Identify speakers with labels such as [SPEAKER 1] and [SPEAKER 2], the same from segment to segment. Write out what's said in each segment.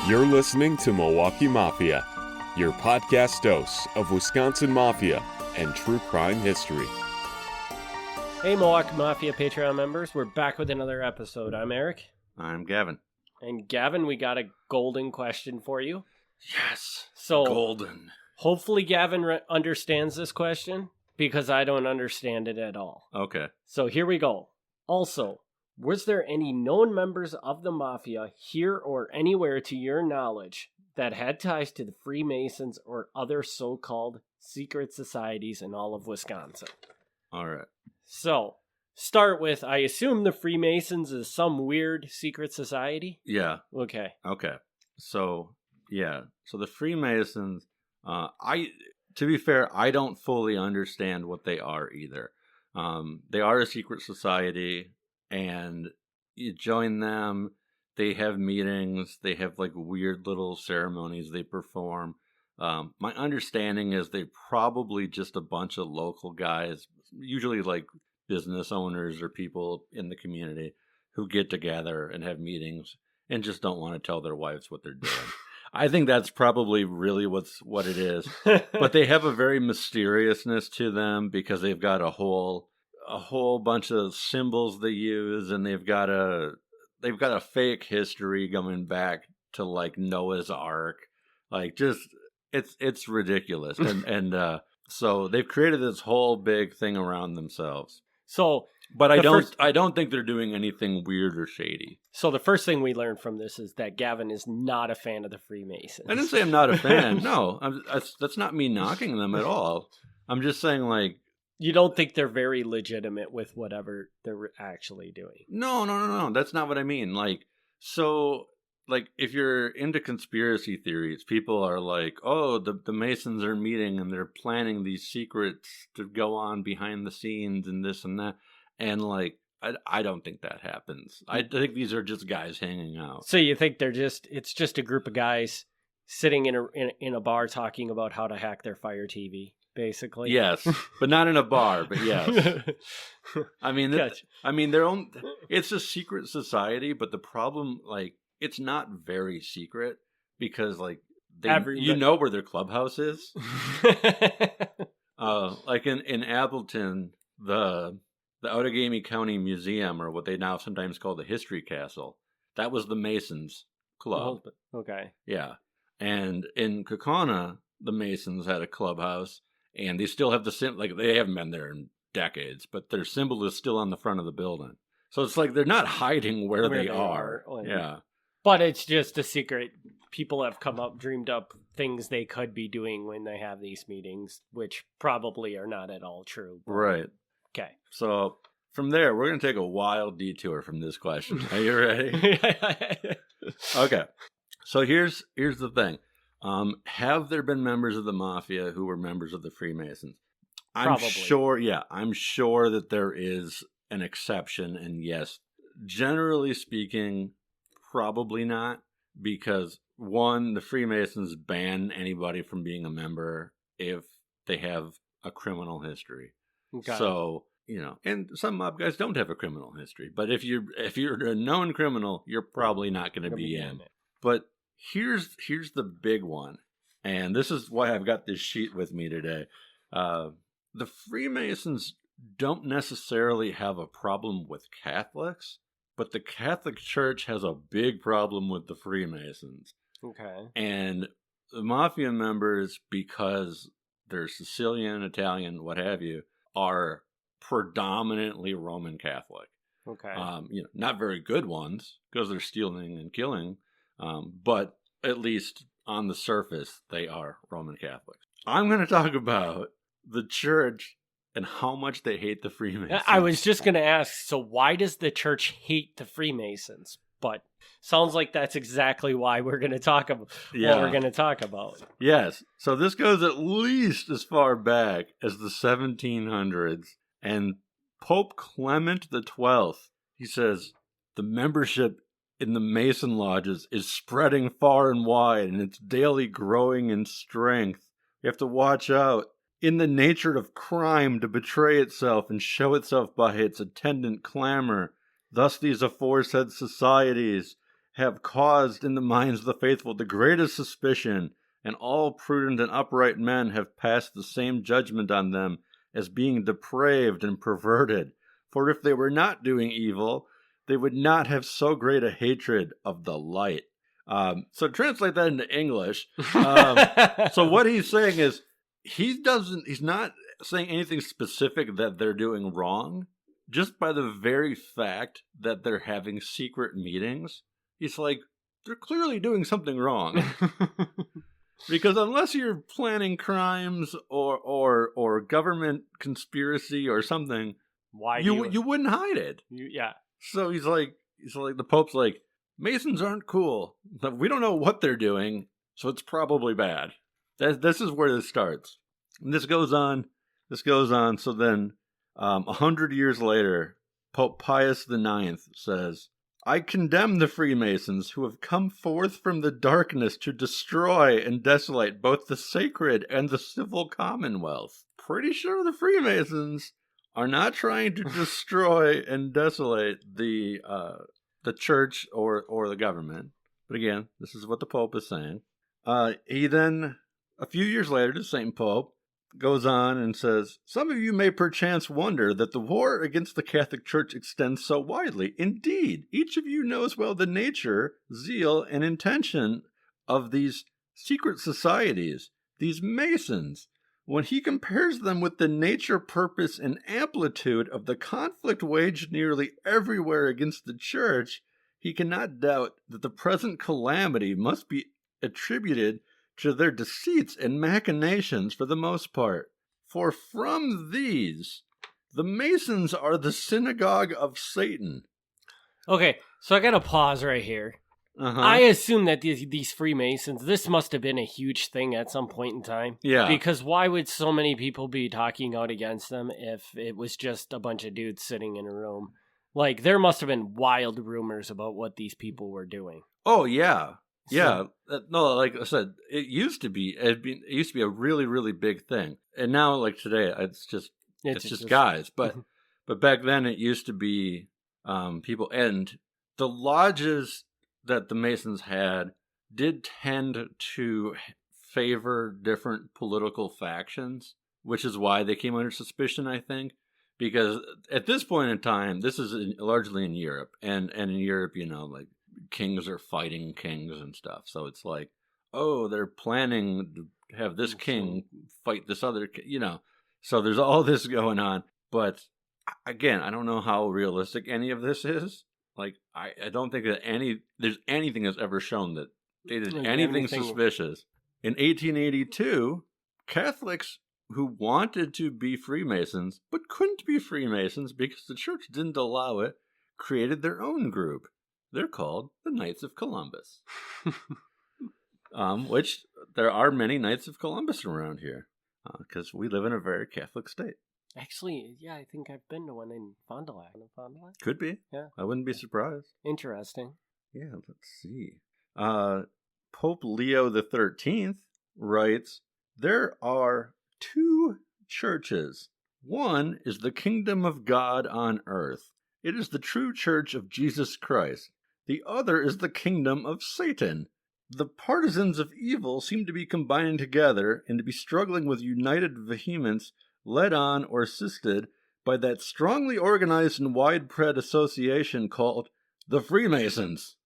[SPEAKER 1] You're listening to Milwaukee Mafia, your podcast dose of Wisconsin Mafia and true crime history.
[SPEAKER 2] Hey Milwaukee Mafia Patreon members, we're back with another episode. I'm Eric.
[SPEAKER 3] I'm Gavin.
[SPEAKER 2] And Gavin, we got a golden question for you.
[SPEAKER 3] Yes,
[SPEAKER 2] so
[SPEAKER 3] golden.
[SPEAKER 2] Hopefully Gavin understands this question, because I don't understand it at all.
[SPEAKER 3] Okay.
[SPEAKER 2] So here we go. Also, was there any known members of the Mafia here or anywhere to your knowledge that had ties to the Freemasons or other so-called secret societies in all of Wisconsin?
[SPEAKER 3] All right.
[SPEAKER 2] So, start with, I assume the Freemasons is some weird secret society?
[SPEAKER 3] Yeah.
[SPEAKER 2] Okay.
[SPEAKER 3] So, yeah. So the Freemasons, to be fair, I don't fully understand what they are either. They are a secret society, and you join them, they have meetings, they have like weird little ceremonies they perform. My understanding is they're probably just a bunch of local guys, usually like business owners or people in the community, who get together and have meetings and just don't want to tell their wives what they're doing. I think that's probably really what it is. But they have a very mysteriousness to them because they've got a whole bunch of symbols they use, and they've got a fake history going back to like Noah's Ark. Like, just it's ridiculous. And so they've created this whole big thing around themselves.
[SPEAKER 2] So,
[SPEAKER 3] but I don't think they're doing anything weird or shady.
[SPEAKER 2] So the first thing we learned from this is that Gavin is not a fan of the Freemasons.
[SPEAKER 3] I didn't say I'm not a fan. No, that's not me knocking them at all. I'm just saying, like,
[SPEAKER 2] you don't think they're very legitimate with whatever they're actually doing.
[SPEAKER 3] No. That's not what I mean. Like, so, like, if you're into conspiracy theories, people are like, oh, the Masons are meeting and they're planning these secrets to go on behind the scenes and this and that. And, like, I don't think that happens. I think these are just guys hanging out.
[SPEAKER 2] So you think it's just a group of guys sitting in a bar talking about how to hack their Fire TV, basically?
[SPEAKER 3] Yes, but not in a bar, but yes. I mean, it's a secret society, but the problem, like, it's not very secret because, like, you know where their clubhouse is. Like in Appleton, the Outagamie County Museum, or what they now sometimes call the History Castle, that was the Masons Club.
[SPEAKER 2] Oh, okay.
[SPEAKER 3] Yeah. And in Kaukauna, the Masons had a clubhouse, and they still have they haven't been there in decades, but their symbol is still on the front of the building. So it's like they're not hiding where they are. Yeah.
[SPEAKER 2] But it's just a secret. People have dreamed up things they could be doing when they have these meetings, which probably are not at all true.
[SPEAKER 3] Right.
[SPEAKER 2] Okay.
[SPEAKER 3] So from there, we're going to take a wild detour from this question. Are you ready? Okay. So here's the thing. Have there been members of the Mafia who were members of the Freemasons? I'm sure that there is an exception, and yes, generally speaking, probably not, because one, the Freemasons ban anybody from being a member if they have a criminal history. Okay. So, and some mob guys don't have a criminal history, but if you're a known criminal, you're probably not going to be in. But here's the big one, and this is why I've got this sheet with me today. The Freemasons don't necessarily have a problem with Catholics, but the Catholic Church has a big problem with the Freemasons.
[SPEAKER 2] Okay.
[SPEAKER 3] And the Mafia members, because they're Sicilian, Italian, what have you, are predominantly Roman Catholic.
[SPEAKER 2] Okay.
[SPEAKER 3] Not very good ones, because they're stealing and killing, but at least on the surface, they are Roman Catholics. I'm going to talk about the church and how much they hate the Freemasons.
[SPEAKER 2] I was just going to ask, so why does the church hate the Freemasons? But sounds like that's exactly why we're going to talk about what we're going to talk about.
[SPEAKER 3] Yes. So this goes at least as far back as the 1700s. And Pope Clement XII, he says, the membership in the Mason lodges is spreading far and wide, and it's daily growing in strength. You have to watch out. In the nature of crime to betray itself and show itself by its attendant clamor. Thus these aforesaid societies have caused in the minds of the faithful the greatest suspicion, and all prudent and upright men have passed the same judgment on them as being depraved and perverted. For if they were not doing evil, they would not have so great a hatred of the light. So translate that into English. So what he's saying is he's not saying anything specific that they're doing wrong. Just by the very fact that they're having secret meetings, he's like, they're clearly doing something wrong. Because unless you're planning crimes or government conspiracy or something,
[SPEAKER 2] why
[SPEAKER 3] you wouldn't hide it.
[SPEAKER 2] Yeah.
[SPEAKER 3] So he's like the Pope's like, Masons aren't cool. We don't know what they're doing, so it's probably bad. This is where this starts. And this goes on. So then, 100 years later, Pope Pius IX says, I condemn the Freemasons who have come forth from the darkness to destroy and desolate both the sacred and the civil commonwealth. Pretty sure the Freemasons are not trying to destroy and desolate the church or the government. But again, this is what the Pope is saying. He then, a few years later, the same Pope goes on and says, some of you may perchance wonder that the war against the Catholic Church extends so widely. Indeed, each of you knows well the nature, zeal, and intention of these secret societies, these Masons. When he compares them with the nature, purpose, and amplitude of the conflict waged nearly everywhere against the Church, he cannot doubt that the present calamity must be attributed to their deceits and machinations for the most part. For from these, the Masons are the synagogue of Satan.
[SPEAKER 2] Okay, so I gotta pause right here.
[SPEAKER 3] Uh-huh.
[SPEAKER 2] I assume that these Freemasons, this must have been a huge thing at some point in time.
[SPEAKER 3] Yeah.
[SPEAKER 2] Because why would so many people be talking out against them if it was just a bunch of dudes sitting in a room? Like, there must have been wild rumors about what these people were doing.
[SPEAKER 3] Oh, yeah. Yeah, no, like I said, it used to be a really, really big thing, and now, like today, it's just guys. But but back then, it used to be people, and the lodges that the Masons had did tend to favor different political factions, which is why they came under suspicion, I think. Because at this point in time, this is largely in Europe, and in Europe, like, kings are fighting kings and stuff. So it's like, oh, they're planning to have this king fight this other, So there's all this going on. But again, I don't know how realistic any of this is. Like, I don't think that there's anything that's ever shown that they did anything suspicious. In 1882, Catholics who wanted to be Freemasons but couldn't be Freemasons because the church didn't allow it, created their own group. They're called the Knights of Columbus. Which there are many Knights of Columbus around here because we live in a very Catholic state.
[SPEAKER 2] Actually, yeah, I think I've been to one in Fond du Lac.
[SPEAKER 3] Could be.
[SPEAKER 2] Yeah.
[SPEAKER 3] I wouldn't be surprised.
[SPEAKER 2] Interesting.
[SPEAKER 3] Yeah, let's see. Pope Leo XIII writes, there are two churches. One is the kingdom of God on earth. It is the true church of Jesus Christ. The other is the kingdom of Satan. The partisans of evil seem to be combining together and to be struggling with united vehemence, led on or assisted by that strongly organized and widespread association called the Freemasons.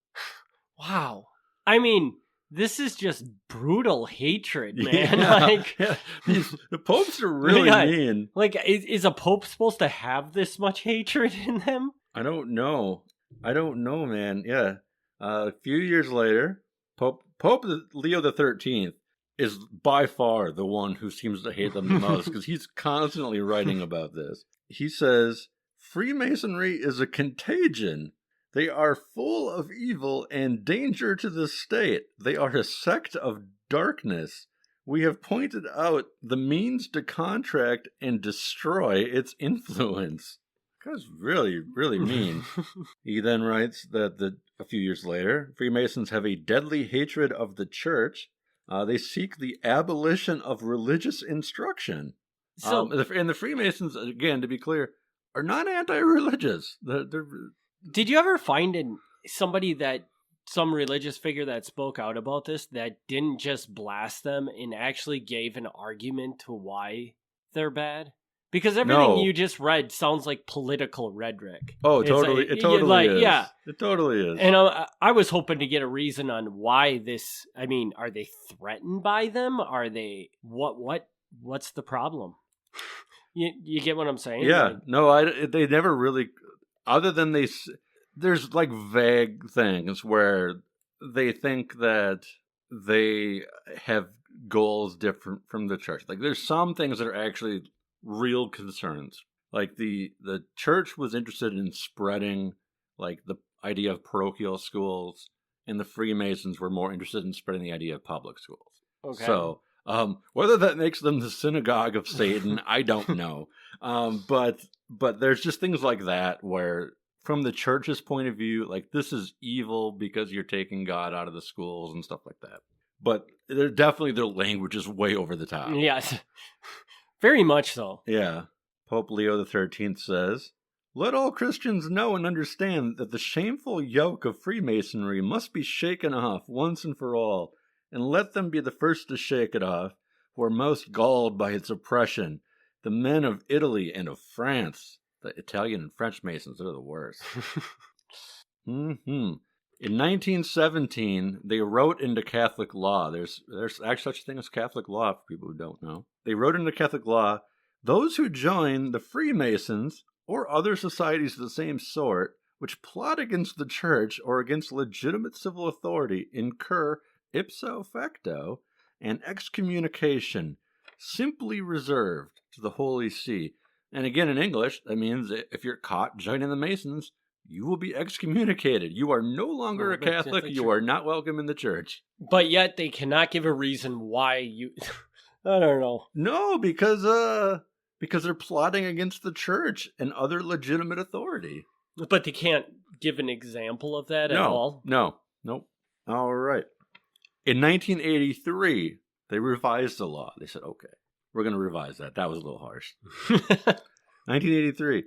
[SPEAKER 2] Wow. I mean, this is just brutal hatred, man.
[SPEAKER 3] Yeah. The popes are really mean.
[SPEAKER 2] Like, is a pope supposed to have this much hatred in them?
[SPEAKER 3] I don't know, man. Yeah. A few years later, Pope Leo XIII is by far the one who seems to hate them the most because he's constantly writing about this. He says, Freemasonry is a contagion. They are full of evil and danger to the state. They are a sect of darkness. We have pointed out the means to contract and destroy its influence. That's really, really mean. He then writes that a few years later, Freemasons have a deadly hatred of the church. They seek the abolition of religious instruction. And the Freemasons, again, to be clear, are not anti-religious.
[SPEAKER 2] Did you ever find somebody that some religious figure that spoke out about this that didn't just blast them and actually gave an argument to why they're bad? Because everything you just read sounds like political rhetoric.
[SPEAKER 3] Oh, totally. It totally is.
[SPEAKER 2] Yeah.
[SPEAKER 3] It totally is.
[SPEAKER 2] And I was hoping to get a reason on why this. I mean, are they threatened by them? Are they what's the problem? You get what I'm saying?
[SPEAKER 3] Yeah. No, they never really, other than there's like vague things where they think that they have goals different from the church. Like there's some things that are actually real concerns. Like the church was interested in spreading like the idea of parochial schools, and the Freemasons were more interested in spreading the idea of public schools.
[SPEAKER 2] Okay.
[SPEAKER 3] So whether that makes them the synagogue of Satan, I don't know. But there's just things like that where, from the church's point of view, like this is evil because you're taking God out of the schools and stuff like that. But they're definitely, their language is way over the top.
[SPEAKER 2] Yes. Very much so.
[SPEAKER 3] Yeah. Pope Leo XIII says, "Let all Christians know and understand that the shameful yoke of Freemasonry must be shaken off once and for all, and let them be the first to shake it off, who are most galled by its oppression, the men of Italy and of France." The Italian and French Masons are the worst. In 1917, they wrote into Catholic law. There's actually such a thing as Catholic law for people who don't know. They wrote into Catholic law, "Those who join the Freemasons or other societies of the same sort, which plot against the church or against legitimate civil authority, incur ipso facto an excommunication simply reserved to the Holy See." And again, in English, that means that if you're caught joining the Masons, you will be excommunicated. You are no longer a Catholic. You are not welcome in the church.
[SPEAKER 2] But yet they cannot give a reason why you... I don't know.
[SPEAKER 3] No, because they're plotting against the church and other legitimate authority.
[SPEAKER 2] But they can't give an example of that at all?
[SPEAKER 3] Nope. All right. In 1983, they revised the law. They said, okay, we're going to revise that. That was a little harsh. 1983.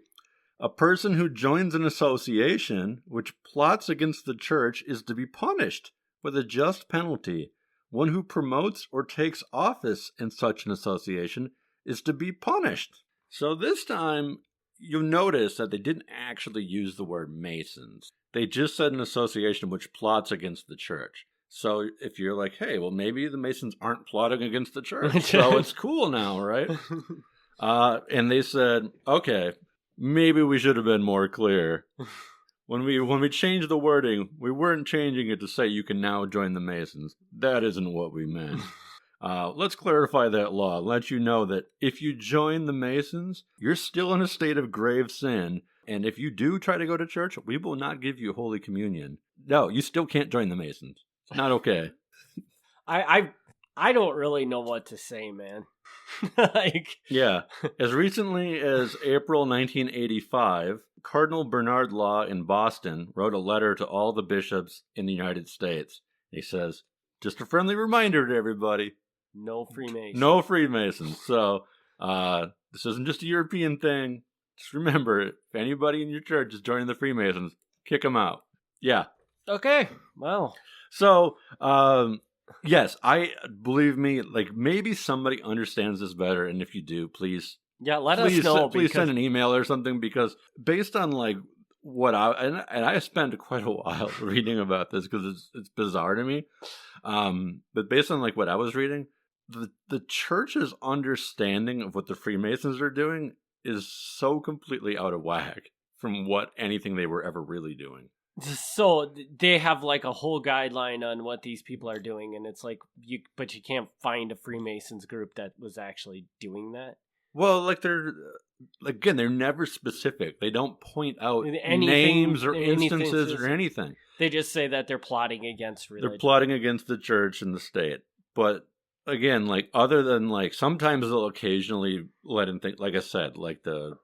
[SPEAKER 3] A person who joins an association which plots against the church is to be punished with a just penalty. One who promotes or takes office in such an association is to be punished. So this time, you'll notice that they didn't actually use the word Masons. They just said an association which plots against the church. So if you're like, hey, well, maybe the Masons aren't plotting against the church, so it's cool now, right? And they said, okay, maybe we should have been more clear. When we changed the wording, we weren't changing it to say you can now join the Masons. That isn't what we meant. Let's clarify that law. Let you know that if you join the Masons, you're still in a state of grave sin. And if you do try to go to church, we will not give you Holy Communion. No, you still can't join the Masons. It's not okay.
[SPEAKER 2] I don't really know what to say, man.
[SPEAKER 3] Yeah. As recently as April 1985, Cardinal Bernard Law in Boston wrote a letter to all the bishops in the United States. He says, just a friendly reminder to everybody.
[SPEAKER 2] No Freemasons.
[SPEAKER 3] No Freemasons. So this isn't just a European thing. Just remember, if anybody in your church is joining the Freemasons, kick them out. Yeah.
[SPEAKER 2] Okay. Well.
[SPEAKER 3] So, yes, believe me, like maybe somebody understands this better, and if you do, please,
[SPEAKER 2] let us know.
[SPEAKER 3] Please send an email or something, because based on like what I spent quite a while reading about this because it's bizarre to me, but based on like what I was reading, the church's understanding of what the Freemasons are doing is so completely out of whack from what anything they were ever really doing.
[SPEAKER 2] So they have like a whole guideline on what these people are doing, and it's like but you can't find a Freemasons group that was actually doing that.
[SPEAKER 3] Well, like they're never specific. They don't point out names or instances or anything.
[SPEAKER 2] They just say that they're plotting against religion.
[SPEAKER 3] They're plotting against the church and the state. But again, like other than like sometimes they'll occasionally let in things, like I said, like the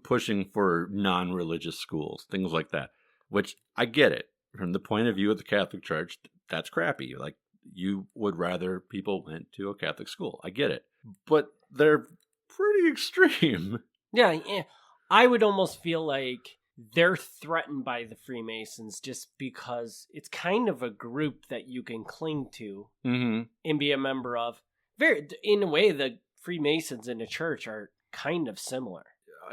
[SPEAKER 3] pushing for non-religious schools, things like that. Which I get it. From the point of view of the Catholic Church, that's crappy. Like, you would rather people went to a Catholic school. I get it. But they're pretty extreme.
[SPEAKER 2] Yeah. I would almost feel like they're threatened by the Freemasons just because it's kind of a group that you can cling to and be a member of. In a way, the Freemasons in the church are kind of similar.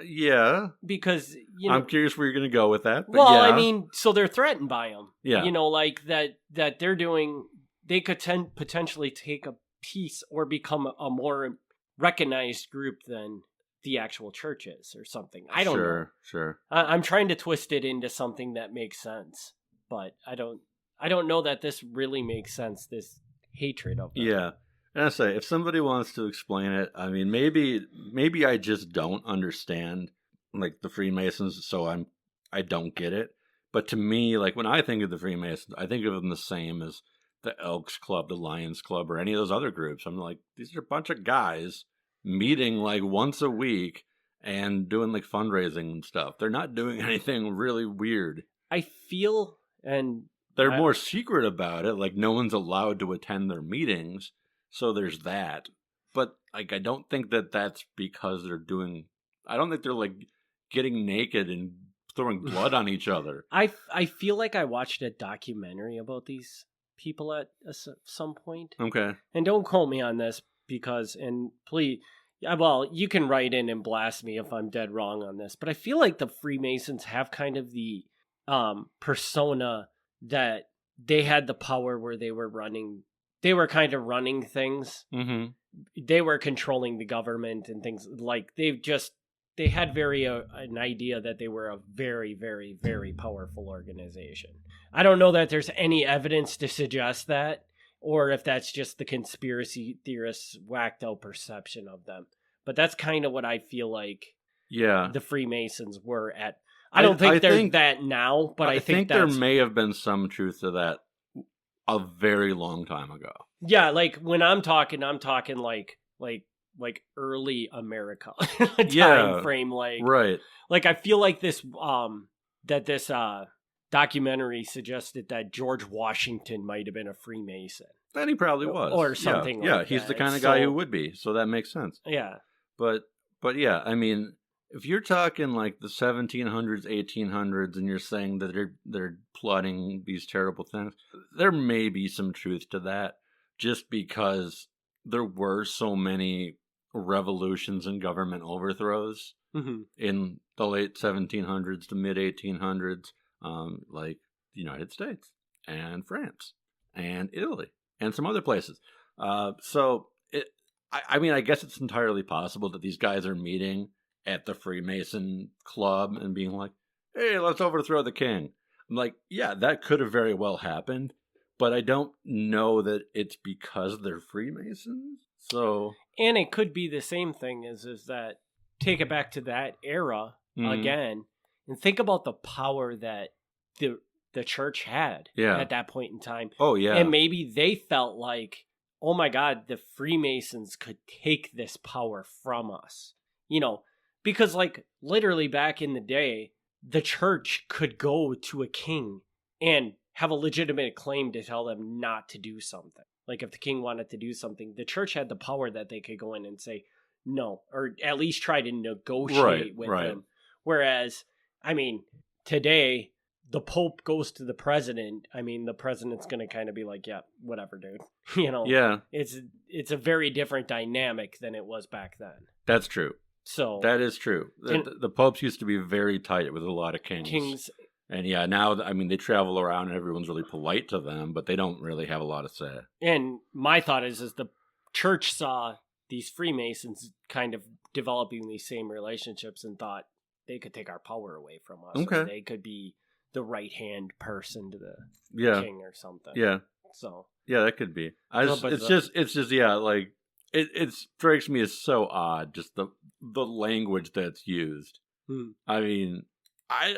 [SPEAKER 3] Yeah.
[SPEAKER 2] Because,
[SPEAKER 3] I'm curious where you're going to go with that. But
[SPEAKER 2] well,
[SPEAKER 3] yeah.
[SPEAKER 2] I mean, so they're threatened by them.
[SPEAKER 3] Yeah.
[SPEAKER 2] Like that they're doing, they could potentially take a piece or become a more recognized group than the actual church is or something. I don't know.
[SPEAKER 3] Sure.
[SPEAKER 2] I'm trying to twist it into something that makes sense, but I don't know that this really makes sense, this hatred of them.
[SPEAKER 3] Yeah. And I say, if somebody wants to explain it, I mean, maybe I just don't understand, like, the Freemasons, so I don't get it. But to me, like, when I think of the Freemasons, I think of them the same as the Elks Club, the Lions Club, or any of those other groups. I'm like, these are a bunch of guys meeting, like, once a week and doing, like, fundraising and stuff. They're not doing anything really weird.
[SPEAKER 2] I feel, and
[SPEAKER 3] they're more secret about it. Like, no one's allowed to attend their meetings. So there's that. But, like, I don't think that that's because I don't think they're, like, getting naked and throwing blood on each other.
[SPEAKER 2] I feel like I watched a documentary about these people at some point.
[SPEAKER 3] Okay.
[SPEAKER 2] And don't quote me on this because, and please, well, you can write in and blast me if I'm dead wrong on this, but I feel like the Freemasons have kind of the persona that they had the power where they were kind of running things. Mm-hmm. They were controlling the government and things like they had an idea that they were a very, very, very powerful organization. I don't know that there's any evidence to suggest that, or if that's just the conspiracy theorists' whacked out perception of them. But that's kind of what I feel like the Freemasons were at. I don't think they're that now, but I think
[SPEAKER 3] there may have been some truth to that a very long time ago.
[SPEAKER 2] Yeah, like when I'm talking like early America time frame, like
[SPEAKER 3] right.
[SPEAKER 2] Like I feel like this documentary suggested that George Washington might have been a Freemason.
[SPEAKER 3] And he probably was,
[SPEAKER 2] or something.
[SPEAKER 3] Yeah,
[SPEAKER 2] like
[SPEAKER 3] he's
[SPEAKER 2] that.
[SPEAKER 3] the kind of guy who would be. So that makes sense.
[SPEAKER 2] Yeah,
[SPEAKER 3] but yeah, I mean, if you're talking like the 1700s, 1800s, and you're saying that they're plotting these terrible things, there may be some truth to that, just because there were so many revolutions and government overthrows in the late 1700s to mid 1800s, like the United States and France and Italy and some other places. I mean, I guess it's entirely possible that these guys are meeting at the Freemason Club and being like, hey, let's overthrow the king. I'm like, yeah, that could have very well happened, but I don't know that it's because they're Freemasons. So,
[SPEAKER 2] and it could be the same thing is that take it back to that era again and think about the power that the church had at that point in time.
[SPEAKER 3] Oh, yeah.
[SPEAKER 2] And maybe they felt like, oh my God, the Freemasons could take this power from us. Because like literally back in the day, the church could go to a king and have a legitimate claim to tell them not to do something. Like if the king wanted to do something, the church had the power that they could go in and say no, or at least try to negotiate with them. Whereas, I mean, today the Pope goes to the president. I mean, the president's going to kind of be like, yeah, whatever, dude.
[SPEAKER 3] Yeah.
[SPEAKER 2] It's a very different dynamic than it was back then.
[SPEAKER 3] That's true.
[SPEAKER 2] So
[SPEAKER 3] that is true. The popes used to be very tight with a lot of kings. And yeah, now, I mean, they travel around and everyone's really polite to them, but they don't really have a lot to say. And
[SPEAKER 2] my thought is the church saw these Freemasons kind of developing these same relationships and thought they could take our power away from us.
[SPEAKER 3] Okay.
[SPEAKER 2] They could be the right-hand person to the king or something.
[SPEAKER 3] Yeah.
[SPEAKER 2] So.
[SPEAKER 3] Yeah, that could be. It's just, yeah, like, it strikes me as so odd, just the language that's used. I mean, I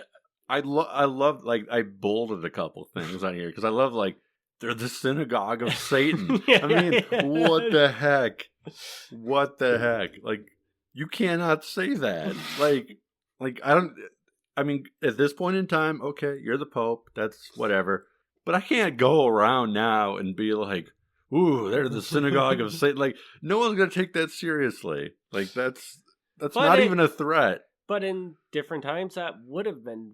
[SPEAKER 3] love, like, I bolded a couple things on here because I love, like, they're the synagogue of Satan. I mean, what the heck? What the heck? Like, you cannot say that. Like, I mean, at this point in time, okay, you're the Pope, that's whatever. But I can't go around now and be like, ooh, they're the synagogue of Satan. Like, no one's going to take that seriously. Like, that's not even a threat.
[SPEAKER 2] But in different times, that would have been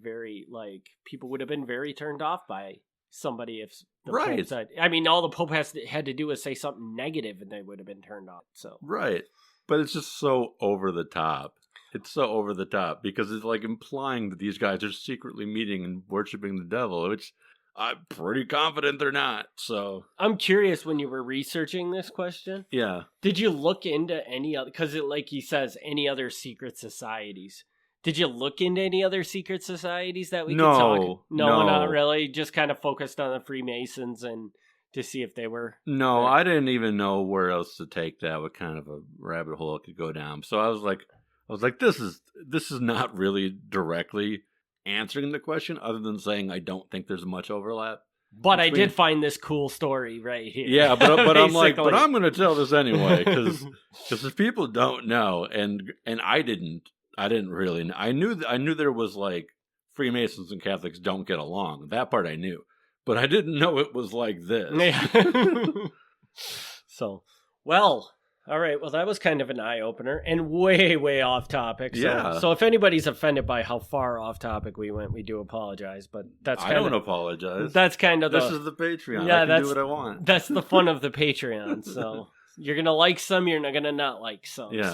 [SPEAKER 2] people would have been very turned off by somebody if the
[SPEAKER 3] Right.
[SPEAKER 2] Pope said, I mean, all the Pope had to do was say something negative and they would have been turned off. So
[SPEAKER 3] Right. But it's just so over the top. It's so over the top because it's like implying that these guys are secretly meeting and worshiping the devil, which I'm pretty confident they're not. So
[SPEAKER 2] I'm curious, when you were researching this question,
[SPEAKER 3] yeah.
[SPEAKER 2] did you look into any other, because like he says, any other secret societies? Did you look into any other secret societies that we could talk? No, not really. Just kind of focused on the Freemasons and to see if they were.
[SPEAKER 3] No, I didn't even know where else to take that. What kind of a rabbit hole it could go down. So I was like, this is not really directly answering the question, other than saying I don't think there's much overlap.
[SPEAKER 2] But I did find this cool story right here.
[SPEAKER 3] Yeah, but I'm like, but I'm going to tell this anyway because if people don't know, and I didn't really know. I knew there was like Freemasons and Catholics don't get along. That part I knew, but I didn't know it was like this.
[SPEAKER 2] Yeah. So, well, all right. Well, that was kind of an eye opener and way, way off topic. So,
[SPEAKER 3] Yeah.
[SPEAKER 2] So if anybody's offended by how far off topic we went, we do apologize. But that's
[SPEAKER 3] I don't apologize.
[SPEAKER 2] That's kind of
[SPEAKER 3] this is the Patreon.
[SPEAKER 2] Yeah,
[SPEAKER 3] I can do what I want.
[SPEAKER 2] That's the fun of the Patreon. So you're gonna like some, you're not gonna not like some.
[SPEAKER 3] Yeah.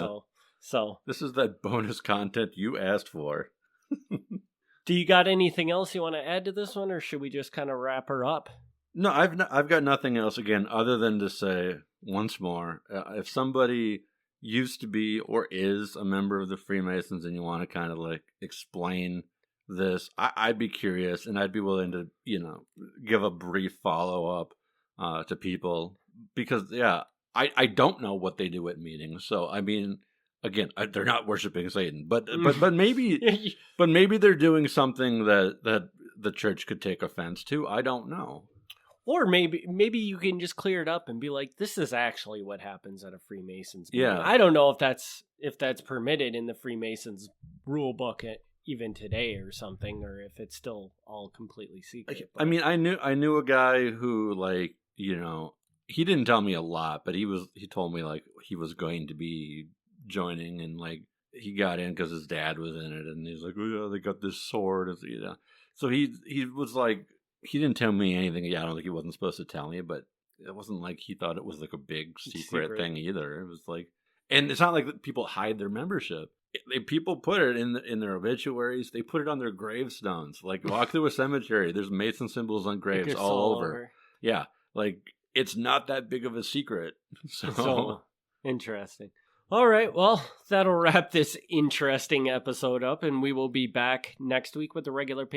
[SPEAKER 2] So
[SPEAKER 3] this is that bonus content you asked for.
[SPEAKER 2] Do you got anything else you want to add to this one, or should we just kind of wrap her up?
[SPEAKER 3] No, I've got nothing else again other than to say once more, if somebody used to be or is a member of the Freemasons and you want to kind of like explain this, I'd be curious and I'd be willing to, give a brief follow up to people because I don't know what they do at meetings. So I mean, again, they're not worshiping Satan, but maybe they're doing something that the church could take offense to. I don't know.
[SPEAKER 2] Or maybe you can just clear it up and be like, this is actually what happens at a Freemasons meeting.
[SPEAKER 3] Yeah.
[SPEAKER 2] I don't know if that's permitted in the Freemasons rule book even today or something, or if it's still all completely secret.
[SPEAKER 3] I mean, I knew a guy who he didn't tell me a lot, but he told me like he was going to be joining and like he got in because his dad was in it and he's like, oh yeah, they got this sword, so he was like, he didn't tell me anything. I don't think he wasn't supposed to tell me, but it wasn't like he thought it was like a big secret thing either. It was like, and it's not like people hide their membership. People put it in their obituaries. They put it on their gravestones. Like walk through a cemetery, there's Mason symbols on graves all over. Yeah, like it's not that big of a secret. So
[SPEAKER 2] interesting. All right, well, that'll wrap this interesting episode up, and we will be back next week with a regular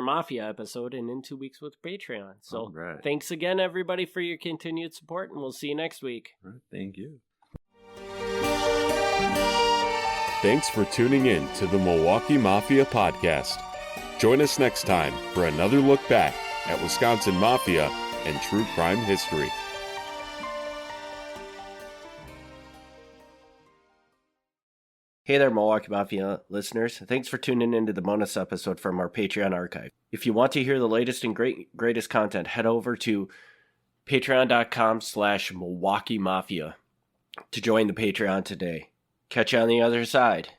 [SPEAKER 2] Mafia episode, and in 2 weeks with Patreon. So, Thanks again, everybody, for your continued support, and we'll see you next week.
[SPEAKER 3] All right, thank you.
[SPEAKER 1] Thanks for tuning in to the Milwaukee Mafia podcast. Join us next time for another look back at Wisconsin Mafia and true crime history.
[SPEAKER 2] Hey there, Milwaukee Mafia listeners. Thanks for tuning into the bonus episode from our Patreon archive. If you want to hear the latest and greatest content, head over to patreon.com/Milwaukee Mafia to join the Patreon today. Catch you on the other side.